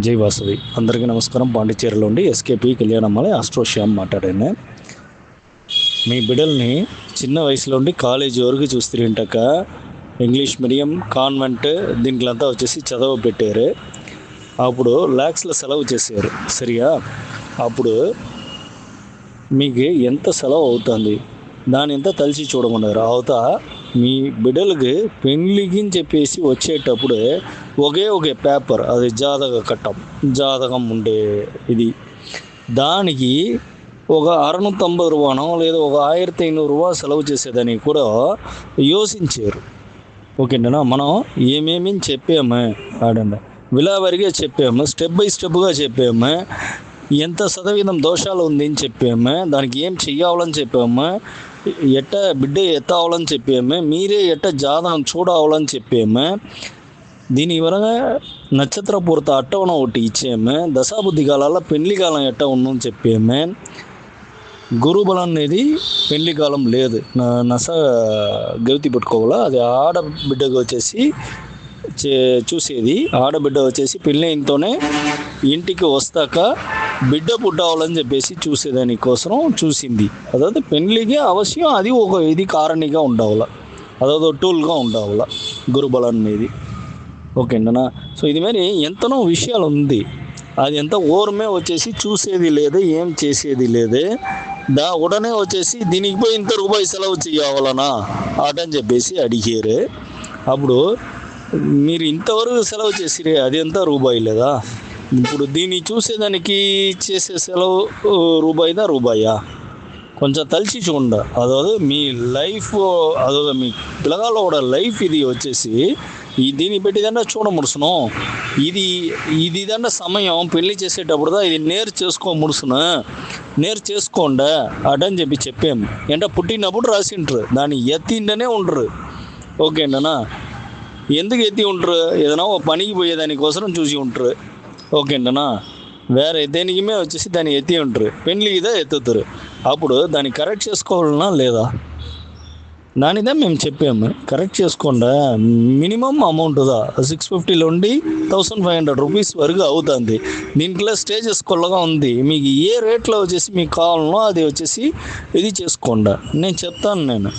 జై వాసవి. అందరికీ నమస్కారం. పాండిచ్చేరిలో ఉండి ఎస్కేపీ కళ్యాణమ్మాలి ఆస్ట్రోశ్యామ్ మాట్లాడాను. మీ బిడ్డల్ని చిన్న వయసులో ఉండి కాలేజీ వరకు చూస్తుంటాక ఇంగ్లీష్ మీడియం కాన్వెంట్ దీంట్లంతా వచ్చేసి చదవ పెట్టారు. అప్పుడు ల్యాక్స్లో సెలవు చేశారు సరిగా. అప్పుడు మీకు ఎంత సెలవు అవుతుంది దాని ఎంత తలిచి చూడమన్నారు. అవతా మీ బిడ్డలకి పెళ్ళికి చెప్పేసి వచ్చేటప్పుడు ఒకే పేపర్, అది జాతకం ఉండే ఇది, దానికి ఒక 690 రూపానో లేదా ఒక 1500 రూపా సెలవు చేసేదానికి కూడా యోచించారు. ఓకేనా, మనం ఏమేమి చెప్పాము ఆడండి, విలావరిగా చెప్పాము, స్టెప్ బై స్టెప్గా చెప్పాము, ఎంత శాతం దోషాలు ఉంది అని చెప్పాము, దానికి ఏం చెయ్యాలని చెప్పాము, ఎట్ట బిడ్డ ఎత్తావాలని చెప్పాము, మీరే ఎట్ట జాతకం చూడావాలని చెప్పాము, దీని వివరంగా నక్షత్ర పూర్త అట్టవన ఒకటి ఇచ్చాము, దశాబుద్ధి కాలాల పెళ్లి కాలం ఎట్ట ఉందని చెప్పాము, గురుబలం అనేది పెళ్లి కాలం లేదు, గవితి పెట్టుకోవాలా, అది ఆడబిడ్డగా వచ్చేసి చూసేది, ఆడబిడ్డ వచ్చేసి పెళ్ళైనతోనే ఇంటికి వస్తాక బిడ్డ పుట్టావాలని చెప్పేసి చూసేదాని కోసం చూసింది. అதாவது పెళ్ళికి అవశ్యం అది ఒక ఇది కారణిగా ఉండవాల, అదొక టూల్గా ఉండవాల గురుబలం అనేది. ఓకేనా. సో ఇది మరి ఎంతనో విషయాలు ఉంది, అది ఎంత ఓరమే వచ్చేసి చూసేది లేదు, ఏం చేసేది లేదు. ఉడనే వచ్చేసి దీనికి పోయి ఇంత రూపాయి సెలవు చేయాలనా ఆటని చెప్పేసి అడిగారు. అప్పుడు మీరు ఇంతవరకు సెలవు చేసిరే, అది ఎంత రూపాయి లేదా, ఇప్పుడు దీన్ని చూసేదానికి చేసే సెలవు రూపాయా, కొంచెం తలిచి చూడండి. అதாவது మీ లైఫ్, అదొక మీ పిల్లగాళ్ళ కూడా లైఫ్ ఇది వచ్చేసి దీన్ని పెట్టిదంటే చూడముడుసును, ఇది దండ సమయం పెళ్లి చేసేటప్పుడు ఇది నేర్ చేసుకోండి అటని చెప్పాము. అంటే పుట్టినప్పుడు రాసింటారు, దాన్ని ఎత్తిండనే ఉండరు. ఓకేనా, ఎందుకు ఎత్తి ఉంటారు, ఏదైనా పనికి పోయేదానికోసం చూసి ఉంటారు. ఓకేనా, వేరే దేనికిమే వచ్చేసి దాన్ని ఎత్తి ఉంటారు, పెళ్ళికి ఇదే ఎత్తుతారు. అప్పుడు దాన్ని కరెక్ట్ చేసుకోవాలన్నా లేదా, దానిదే మేము చెప్పాము, కరెక్ట్ చేసుకోండి. మినిమం అమౌంట్దా 650 నుండి 1500 రూపీస్ వరకు అవుతుంది. దీంట్లో స్టేజెస్ కొల్లగా ఉంది, మీకు ఏ రేట్లో వచ్చేసి మీకు కావాలనో అది వచ్చేసి ఇది చేసుకోండి. నేను చెప్తాను,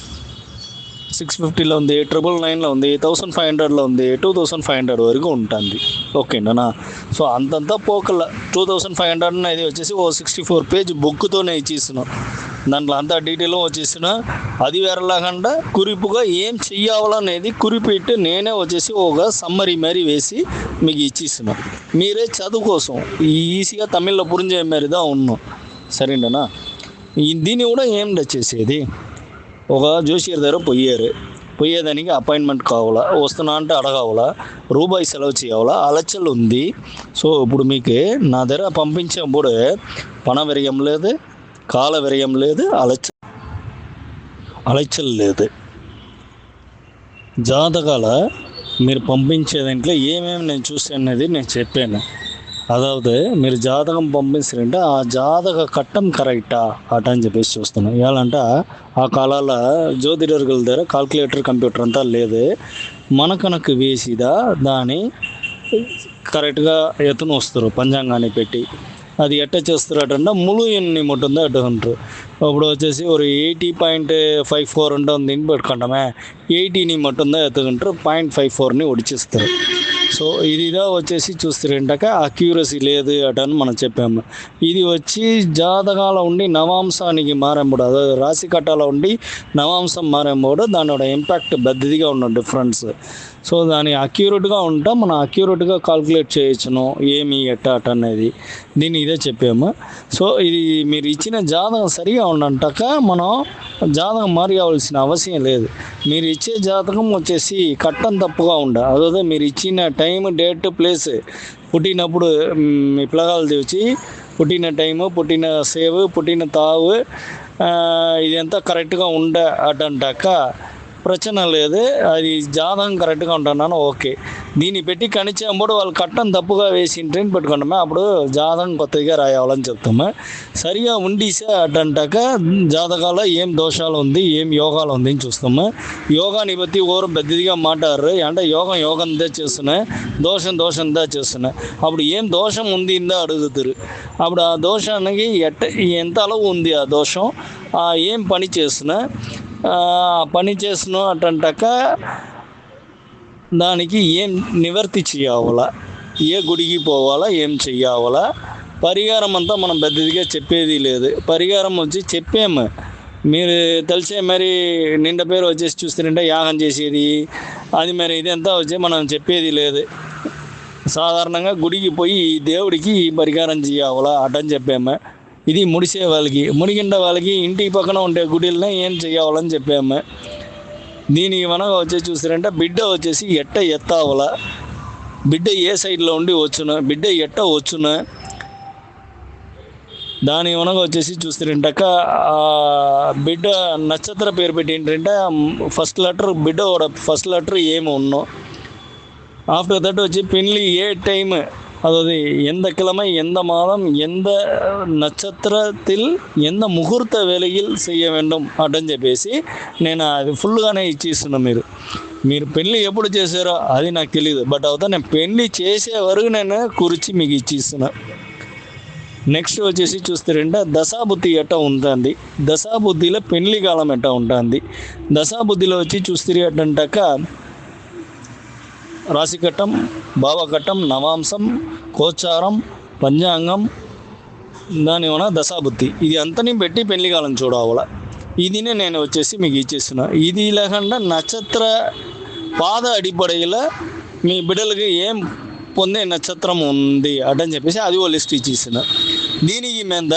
650లో ఉంది, 999లో ఉంది, 1500లో ఉంది, 2500 వరకు ఉంటుంది. ఓకేనా. సో అంతంతా పోకల 2500 ఇది వచ్చేసి 64 పేజ్ బుక్తోనే ఇచ్చేసినాం. దాంట్లో అంతా డీటెయిల్ వచ్చేసిన, అది వేరేలాగా కురిపుగా ఏం చెయ్యాలనేది కురిపెట్టి నేనే వచ్చేసి ఒక సమ్మరీ మరీ వేసి మీకు ఇచ్చేసిన, మీరే చదువు కోసం ఈజీగా తమిళ్లో పురించే మరిదా ఉన్నాం. సరేనా. దీన్ని కూడా ఏం చేసేది, ఒక జోషియర్ దగ్గర పోయేదానికి అపాయింట్మెంట్ కావాలా, వస్తున్నా అంటే అడగావాలా, రూపాయి సెలవు చేయాలా, అలచల్ ఉంది. సో ఇప్పుడు మీకు నా దగ్గర పంపించేప్పుడు పణ వ్యయం లేదు, కాల వ్యయం లేదు, అలచల్ లేదు. జాతకాల మీరు పంపించే దాంట్లో ఏమేమి నేను చూసానది నేను చెప్పాను. అதாவது మీరు జాతకం పంపిస్తారంటే ఆ జాతక కట్టం కరెక్టా అట అని చెప్పేసి చూస్తున్నాం. ఇవాళంటే ఆ కాలాల జ్యోతిడర్గుల దగ్గర కాల్కులేటర్ కంప్యూటర్ అంతా లేదు, మనకనకు వేసిదా దాన్ని కరెక్ట్గా ఎత్తున వస్తారు పంచాంగాన్ని పెట్టి. అది ఎట్ట చేస్తారటంటే ములు ఎన్ని ఉంటుందో అటు ఉంటారు. ఇప్పుడు వచ్చేసి ఒక 80.54 ఉంటుంది పెట్టుకుంటామే, 80ని మట్టుందో ఎత్తుకుంటారు, 0.54ని ఒడిచిస్తారు. సో ఇదిగా వచ్చేసి చూస్తారంటాక అక్యూరసీ లేదు అటని మనం చెప్పాము. ఇది వచ్చి జాతకాల ఉండి నవాంశానికి మారేంబడు, అదే రాశి కట్టాల ఉండి నవాంశం మారేంబడు, దాని ఇంపాక్ట్ పెద్దదిగా ఉన్న డిఫరెన్స్. సో దాని అక్యూరేట్గా ఉంటా మనం అక్యూరేట్గా కాల్కులేట్ చేయొచ్చును ఏమి ఎట్ట అట అనేది, దీన్ని ఇదే చెప్పాము. సో ఇది మీరు ఇచ్చిన జాతకం సరిగా ఉండంటాక మనం జాతకం మారిపోవాల్సిన అవసరం లేదు. మీరు ఇచ్చే జాతకం వచ్చేసి కట్టం తప్పుగా అదే మీరు ఇచ్చిన టైం, డేట్, ప్లేస్, పుట్టినప్పుడు మీ పిల్లగాలు తెచ్చి పుట్టిన టైము, పుట్టిన సేవ్, పుట్టిన తావు, ఇదంతా కరెక్ట్గా అటంటాక ప్రచన లేదు, అది జాతకం కరెక్ట్గా ఉంటున్నాను ఓకే. దీన్ని పెట్టి కనిచేంబడు వాళ్ళు కట్టం తప్పుగా వేసి ట్రైన్ పెట్టుకుంటామే, అప్పుడు జాతకం కొత్తగా రాయాలని చెప్తాము. సరిగా ఉండీసే అటంటాక జాతకాల ఏం దోషాలు ఉంది, ఏం యోగాలు ఉంది అని చూస్తాము. యోగాని బట్టి ఓరు పెద్దదిగా మాట్లాడరు, అంటే యోగందా చేస్తున్నాయి, దోషందా చేస్తున్నాయి. అప్పుడు ఏం దోషం ఉంది ఇందా అడుగుతారు. అప్పుడు ఆ దోషానికి ఎంత అలవు ఉంది ఆ దోషం, ఏం పని చేస్తున్నా అటంటాక దానికి ఏం నివర్తి చేయాలా, ఏ గుడికి పోవాలా, ఏం చెయ్యాలా. పరిహారం అంతా మనం పెద్దదిగా చెప్పేది లేదు. పరిహారం వచ్చి చెప్పాము, మీరు తెలిసే మరి నిండా పేరు వచ్చేసి చూస్తుంటే యాగం చేసేది అది మరి ఇదంతా వచ్చి మనం చెప్పేది లేదు. సాధారణంగా గుడికి పోయి దేవుడికి పరిహారం చేయాలా అటని చెప్పాము. ఇది ముడిసే వాళ్ళకి, మునిగిండ వాళ్ళకి ఇంటి పక్కన ఉండే గుడిలనే ఏం చేయాలని చెప్పాము. దీనికి మనగా వచ్చేసి చూస్తారంటే బిడ్డ వచ్చేసి ఎత్తావల, బిడ్డ ఏ సైడ్లో ఉండి వచ్చును, బిడ్డ వచ్చును. దాని మనగా వచ్చేసి చూస్తారంటాక బిడ్డ నక్షత్ర పేరు పెట్టి ఏంటంటే ఫస్ట్ లెటర్ బిడ్డ ఫస్ట్ లెటర్ ఏమి ఉన్నో, ఆఫ్టర్ దట్ వచ్చి పెళ్ళి ఏ టైం, அதாவது எந்த கிழமை, எந்த மாதம், எந்த నక్షత్రத்தில் ఎంత ముహూర్త వేళയിൽ செய்ய வேண்டும் అని చెప్పేసి నేను అది ఫుల్గానే ఇచ్చిస్తున్నాను. మీరు పెళ్ళి ఎప్పుడు చేశారో అది నాకు తెలియదు, బట్ అవుతా నేను పెళ్ళి చేసే వరకు నేను కురిచి మీకు ఇచ్చిస్తున్నా. నెక్స్ట్ వచ్చేసి చూస్తారంటే దశాబుద్ధి ఎట్ట ఉంటుంది, దశాబుద్ధిలో పెళ్లి కాలం ఎట్ట ఉంటుంది. దశాబుద్ధిలో వచ్చి చూస్తే అట్టంటాక రాశికట్టం, భావకట్టం, నవాంశం, గోచారం, పంచాంగం, దాని వల్ల దశాబుద్ధి ఇది అంతని పెట్టి పెళ్లి కాలం చూడవాల. ఇదినే నేను వచ్చేసి మీకు ఇచ్చేస్తున్నా. ఇది లేకుండా నక్షత్ర పాద అడిపడైలో మీ బిడ్డలకి ఏం పొందే నక్షత్రం ఉంది అటని చెప్పేసి అది ఓ లిస్ట్ ఇచ్చేస్తున్నా. దీనికి మీద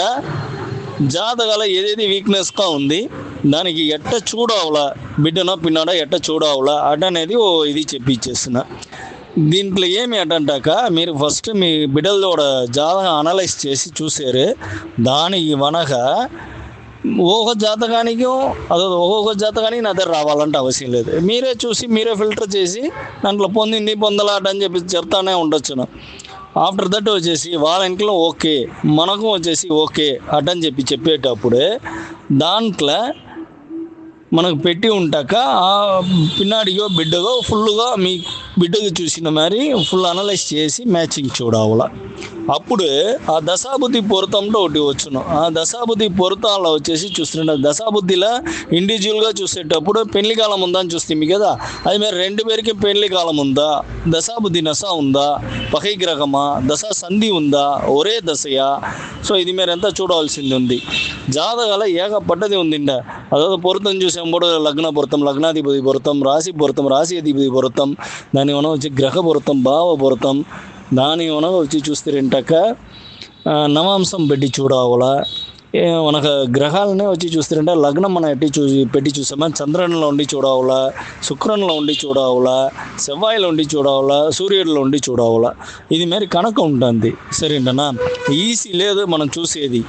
జాతకాల ఏదేది వీక్నెస్గా ఉంది, దానికి ఎట్ట చూడవులా, బిడ్డనో పిన్నాడో ఎట్ట చూడవులా అటనేది ఓ ఇది చెప్పి ఇచ్చేస్తున్నా. దీంట్లో ఏమి అటంటాక మీరు ఫస్ట్ మీ బిడ్డలతో జాతకం అనలైజ్ చేసి చూసారు. దానికి వనక ఒక్కొక్క జాతకానికి ఒక్కొక్క జాతకానికి నా దగ్గర రావాలంటే అవసరం లేదు. మీరే చూసి మీరే ఫిల్టర్ చేసి దాంట్లో పొందలాట అని చెప్పి చెప్తానే ఉండొచ్చును. ఆఫ్టర్ దట్ వచ్చేసి వాళ్ళ ఇంట్లో ఓకే, మనకు వచ్చేసి ఓకే అటని చెప్పేటప్పుడే దాంట్లో మనకు పెట్టి ఉంటాక ఆ పిన్నాడిగో బిడ్డగో ఫుల్గా మీ బిడ్డకు చూసిన మరి ఫుల్ అనలైజ్ చేసి మ్యాచింగ్ చూడాల. అప్పుడు ఆ దశాబుద్ధి పొరుతంలో ఒకటి వచ్చును. ఆ దశాబుద్ధి పొరుతాల్లో వచ్చేసి చూస్తుంటే దశాబుద్ధిలో ఇండివిజువల్గా చూసేటప్పుడు పెళ్లి కాలం ఉందా అని చూస్తే కదా, అది మీరు రెండు పేరికి పెళ్లి కాలం ఉందా, దశాబుద్ధి నశ ఉందా, పహై గ్రహమా, దశ సంధి ఉందా, ఒరే దశయా. సో ఇది మీరు ఎంత చూడవలసింది ఉంది. జాతకాల ఏకపడ్డది ఉందిండ, అதாவது పొరుతం చూసేప్పుడు లగ్న పొరుతం, లగ్నాధిపతి పొరుతం, రాశి పొరుతం, రాశి అధిపతి పొరుతం, దాని మనం వచ్చి గ్రహ పొరుతం, భావ పొరుతం, దాని మనకు వచ్చి చూస్తారంటాక నవాంశం పెట్టి చూడవాలా. మనకు గ్రహాలనే వచ్చి చూస్తారంటే లగ్నం మనం పెట్టి చూసామా, చంద్రునిలో ఉండి చూడవాలా, శుక్రంలో ఉండి చూడవాలా, సెవ్వాయిలో ఉండి చూడవాలా, సూర్యుడిలో ఉండి చూడవాలా. ఇది మరి కనుక ఉంటుంది. సరేంటనా, ఈజీ లేదు మనం చూసేది.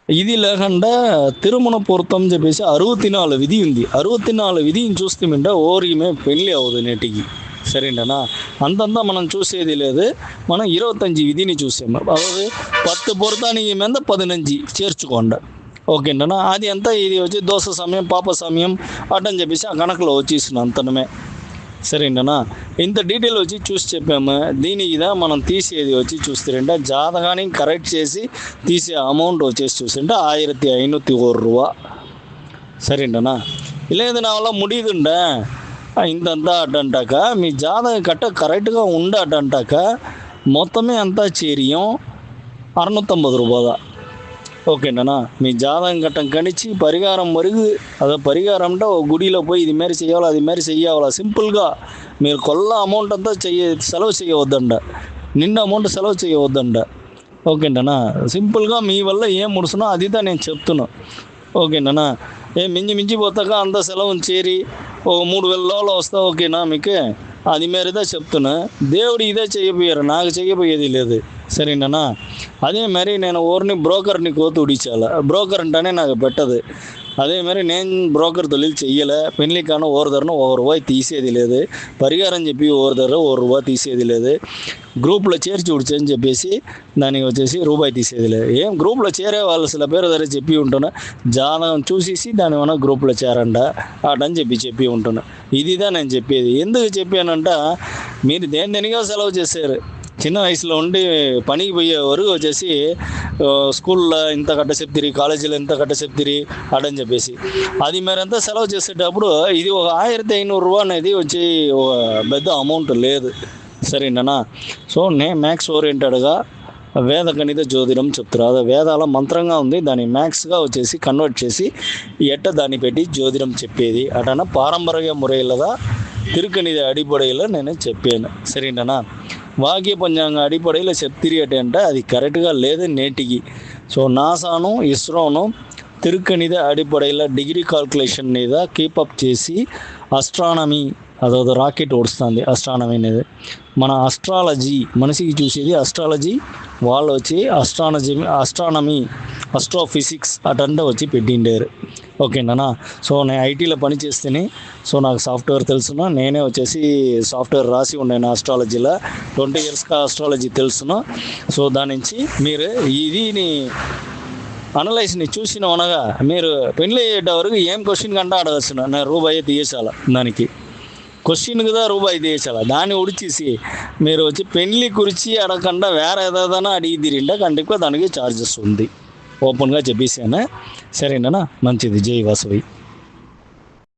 ఇది లేకుండా తిరుమణ పొరుతం చెప్పేసి 64 విధి ఉంది. 64 విధిని చూస్తే ఓరిమే పెళ్ళి అవ్వదు నేటికి. సరేంటనా, అంతంతా మనం చూసేది లేదు. మనం 25 విధిని చూసాము. అదే 10 పొరుతానికి మీద 15 చేర్చుకోండి. ఓకేంటనా, అది అంతా ఇది వచ్చి దోష సమయం, పాప సమయం అటని చెప్పేసి ఆ కనకలో వచ్చేసిన అంతనమే. సరేంటనా, ఇంత డీటెయిల్ వచ్చి చూసి చెప్పాము. దీని ఇదా మనం తీసేది వచ్చి చూస్తారంటే జాతకానికి కరెక్ట్ చేసి తీసే అమౌంట్ వచ్చేసి చూస్తుంటే 1501 రూபா. సరేంటనా, లేదు నా వల్ల ముడిదుండ ఇంతంతా అటంటాక మీ జాతకం కట్ట కరెక్ట్గా ఉండటంటాక మొత్తమే అంతా చేరియం 650 రూபாய். ఓకేనా, మీ జాతకం కట్టం కணிச்சு పరిహారం వరకు అదే పరిహారం అంటే ఒక గుడిలో పోయి ఇది మేర చేయాలా, అది మేర చెయ్యాలా. సింపుల్గా మీరు కొల్ల అమౌంట్ అంతా సెలవు చేయవద్దండ, నిండా అమౌంట్ సెలవు చేయవద్దండ. ఓకేనా, సింపుల్గా మీ వల్ల ఏం ముడుసునో అదిదా నేను చెప్తున్నా. ఓకేనా, మించి పోతాక అంత సెలవు చేరి ఒక 3000 వస్తా. ఓకేనా, మీకు అది మేరదా చెప్తున్నా. దేవుడు ఇదే చేయబోయారు, నాకు చేయబోయేది లేదు. సరేనా, అదే మరి నేను ఊరిని బ్రోకర్ని కోతు ఉడిచాల. బ్రోకర్ అంటేనే నాకు పెట్టదు. அதேமாதிரி నేను బ్రోకర్ తొలిల్ చెయ్యలే, పెళ్లికాను ఓవర్ రూపాయి తీసేది లేదు, పరిహారం చెప్పి ఓవర్ రూపాయి తీసేది లేదు, గ్రూప్లో చేర్చి ఉడిచని చెప్పేసి దానికి వచ్చేసి రూపాయి తీసేది లేదు. ఏం గ్రూప్లో చేరే వాళ్ళు అసలు పేరు ధర చెప్పి ఉంటున్నా, జాతకం చూసేసి దాని వల్ల గ్రూప్లో చేరంట అటని చెప్పి ఉంటున్నా. ఇదిదా నేను చెప్పేది. ఎందుకు చెప్పానంట, మీరు దేనిగా సెలవు చేశారు. చిన్న వయసులో ఉండి పనికి పోయే వరకు వచ్చేసి స్కూల్లో ఇంత కట్ట చెప్తిరి, కాలేజీలో ఇంత కట్ట చెప్తిరి అటని చెప్పేసి అది మీరంతా సెలవు చేసేటప్పుడు ఇది ఒక 1500 రూపాయలు అనేది వచ్చి పెద్ద అమౌంట్ లేదు, సరేనా. సో నేను మ్యాథ్స్ ఓరియంటెడ్గా వేద గణిత జ్యోతిడం చెప్తారు. అది వేదాల మంత్రంగా ఉంది, దాన్ని మ్యాథ్స్గా వచ్చేసి కన్వర్ట్ చేసి దాన్ని పెట్టి జ్యోతిడం చెప్పేది అటన పారంపర్య ముறையில்தான் తిరుకనిది అడిపடையில் నేను చెప్పాను, సరేనా. వాక్య పంచాంగ అడిపடையில் చెప్తిరి అంటే అది కరెక్ట్గా లేదు నేటికి. సో నాసాను ఇస్రోను తిరుకనిద అడిపடையில் డిగ్రీ కాల్కులేషన్ మీద కీపప్ చేసి అస్ట్రానమీ అదొక రాకెట్ ఓడుస్తుంది. అస్ట్రానమీ అనేది మన అస్ట్రాలజీ మనిషికి చూసేది అస్ట్రాలజీ, వాళ్ళు వచ్చి అస్ట్రానమీ అస్ట్రోఫిజిక్స్ అటంతా వచ్చి పెట్టిండారు, ఓకేనా. సో నేను ఐటీలో పని చేస్తేనే, సో నాకు సాఫ్ట్వేర్ తెలుసును, నేనే వచ్చేసి సాఫ్ట్వేర్ రాసి ఉన్నాను ఆస్ట్రాలజీలో, 20 ఇయర్స్గా ఆస్ట్రాలజీ తెలుసును. సో దాని నుంచి మీరు ఇదిని అనలైజ్ని చూసిన అనగా మీరు పెళ్ళి అయ్యేట వరకు ఏం క్వశ్చన్ కంటే అడగచ్చును, నేను రూపాయి తీసేసాల దానికి క్వశ్చన్ కదా రూపాయి తీసేసాల, దాన్ని ఉడిచేసి మీరు వచ్చి పెళ్ళి కురిచి అడగకుండా వేరే ఏదైనా అడిగి తిరింటే కంటికి దానికి ఛార్జెస్ ఉంది, ఓపెన్గా చెప్పేసాను, సరేనా. మంచిది. జై వాసవి.